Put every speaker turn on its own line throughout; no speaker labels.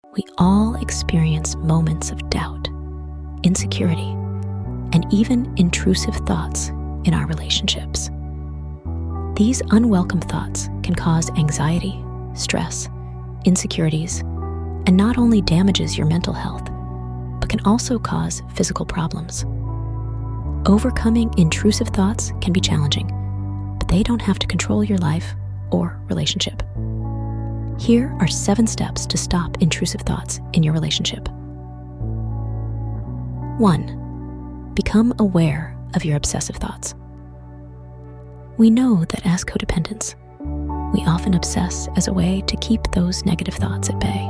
We all experience moments of doubt, insecurity, and even intrusive thoughts in our relationships. These unwelcome thoughts can cause anxiety, stress, insecurities, and not only damages your mental health, but can also cause physical problems. Overcoming intrusive thoughts can be challenging, but they don't have to control your life or relationship. Here are 7 steps to stop intrusive thoughts in your relationship. 1. Become aware of your obsessive thoughts. We know that as codependents, we often obsess as a way to keep those negative thoughts at bay.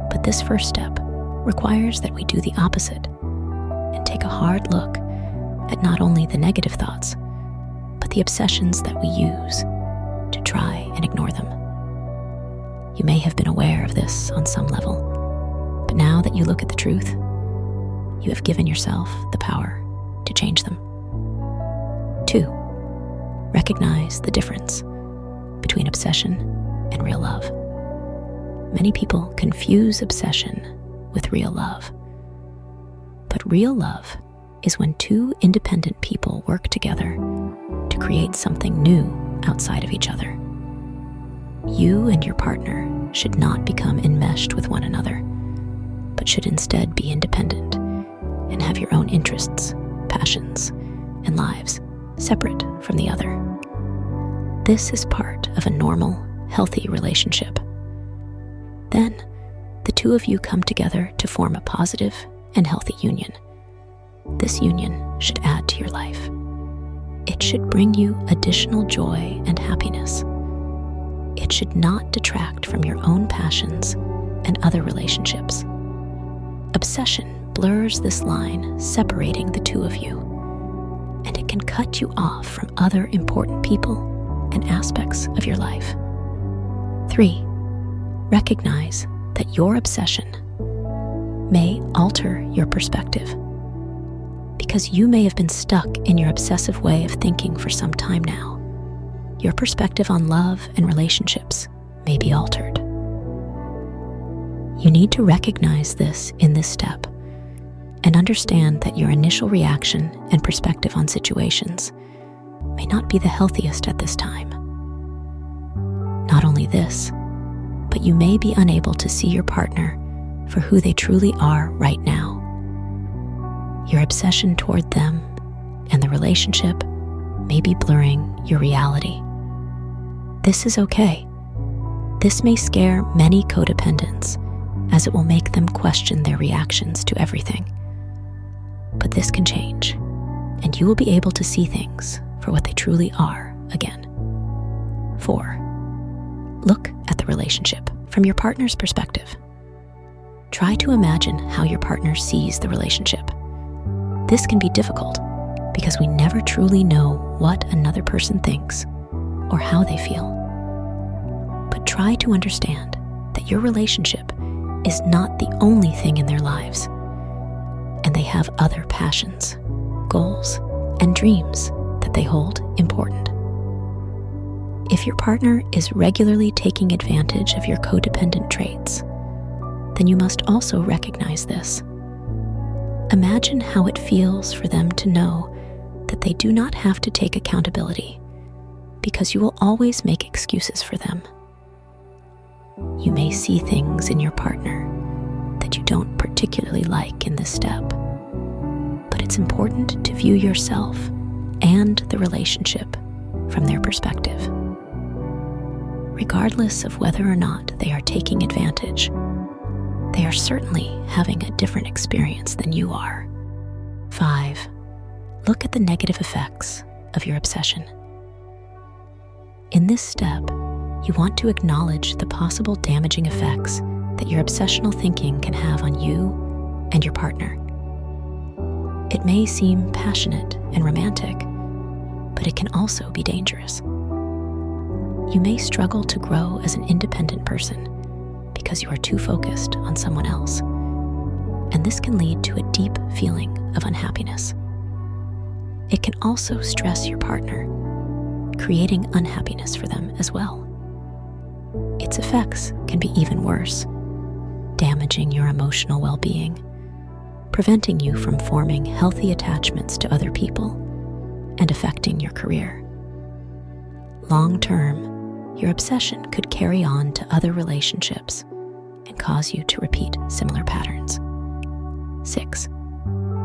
But this first step requires that we do the opposite and take a hard look at not only the negative thoughts, but the obsessions that we use to try and ignore them. You may have been aware of this on some level, but now that you look at the truth, you have given yourself the power to change them. 2. Recognize the difference between obsession and real love. Many people confuse obsession with real love. But real love is when 2 independent people work together to create something new outside of each other. You and your partner should not become enmeshed with one another, but should instead be independent and have your own interests, passions, and lives separate from the other. This is part of a normal, healthy relationship. Then, the 2 of you come together to form a positive and healthy union. This union should add to your life. It should bring you additional joy and happiness. It should not detract from your own passions and other relationships. Obsession blurs this line separating the 2 of you, and it can cut you off from other important people and aspects of your life. 3. Recognize that your obsession may alter your perspective, because you may have been stuck in your obsessive way of thinking for some time now. Your perspective on love and relationships may be altered. You need to recognize this in this step and understand that your initial reaction and perspective on situations may not be the healthiest at this time. Not only this, but you may be unable to see your partner for who they truly are right now. Your obsession toward them and the relationship may be blurring your reality. This is okay. This may scare many codependents, as it will make them question their reactions to everything. But this can change, and you will be able to see things for what they truly are again. 4. Look at the relationship from your partner's perspective. Try to imagine how your partner sees the relationship. This can be difficult because we never truly know what another person thinks or how they feel. But try to understand that your relationship is not the only thing in their lives, and they have other passions, goals, and dreams that they hold important. If your partner is regularly taking advantage of your codependent traits, then you must also recognize this. Imagine how it feels for them to know that they do not have to take accountability because you will always make excuses for them. You may see things in your partner that you don't particularly like in this step, but it's important to view yourself and the relationship from their perspective. Regardless of whether or not they are taking advantage, they are certainly having a different experience than you are. 5. Look at the negative effects of your obsession. In this step, you want to acknowledge the possible damaging effects that your obsessional thinking can have on you and your partner. It may seem passionate and romantic, but it can also be dangerous. You may struggle to grow as an independent person because you are too focused on someone else, and this can lead to a deep feeling of unhappiness. It can also stress your partner, creating unhappiness for them as well. Its effects can be even worse damaging your emotional well-being, preventing you from forming healthy attachments to other people and affecting your career. Long-term, your obsession could carry on to other relationships and cause you to repeat similar patterns. 6.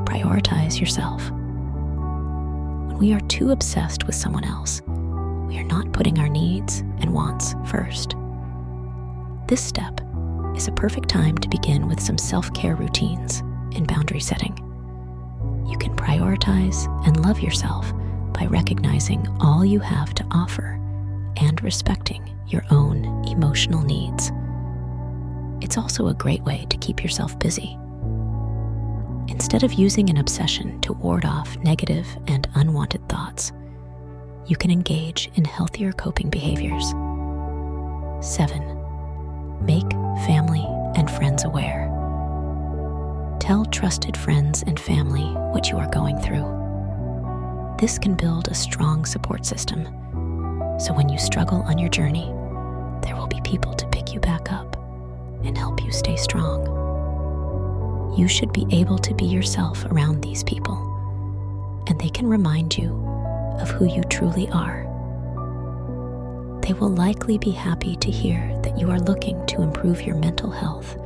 Prioritize yourself. When we are too obsessed with someone else, we are not putting our needs and wants first. This step is a perfect time to begin with some self-care routines and boundary setting. You can prioritize and love yourself by recognizing all you have to offer and respecting your own emotional needs. It's also a great way to keep yourself busy. Instead of using an obsession to ward off negative and unwanted thoughts, you can engage in healthier coping behaviors. 7. Make family and friends aware. Tell trusted friends and family what you are going through. This can build a strong support system, so when you struggle on your journey, there will be people to pick you back up and help you stay strong. You should be able to be yourself around these people, and they can remind you of who you truly are. They will likely be happy to hear that you are looking to improve your mental health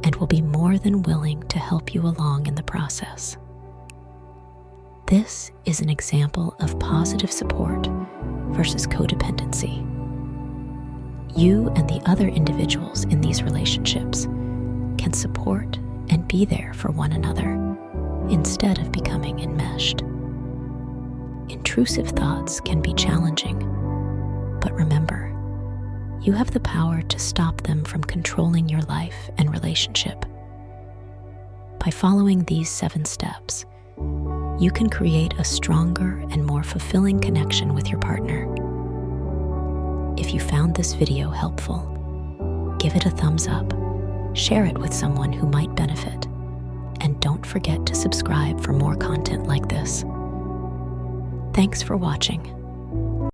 and will be more than willing to help you along in the process. This is an example of positive support versus codependency. You and the other individuals in these relationships can support and be there for one another instead of becoming enmeshed. Intrusive thoughts can be challenging, but remember, you have the power to stop them from controlling your life and relationship. By following these 7 steps, you can create a stronger and more fulfilling connection with your partner. If you found this video helpful, give it a thumbs up, share it with someone who might benefit, and don't forget to subscribe for more content like this. Thanks for watching.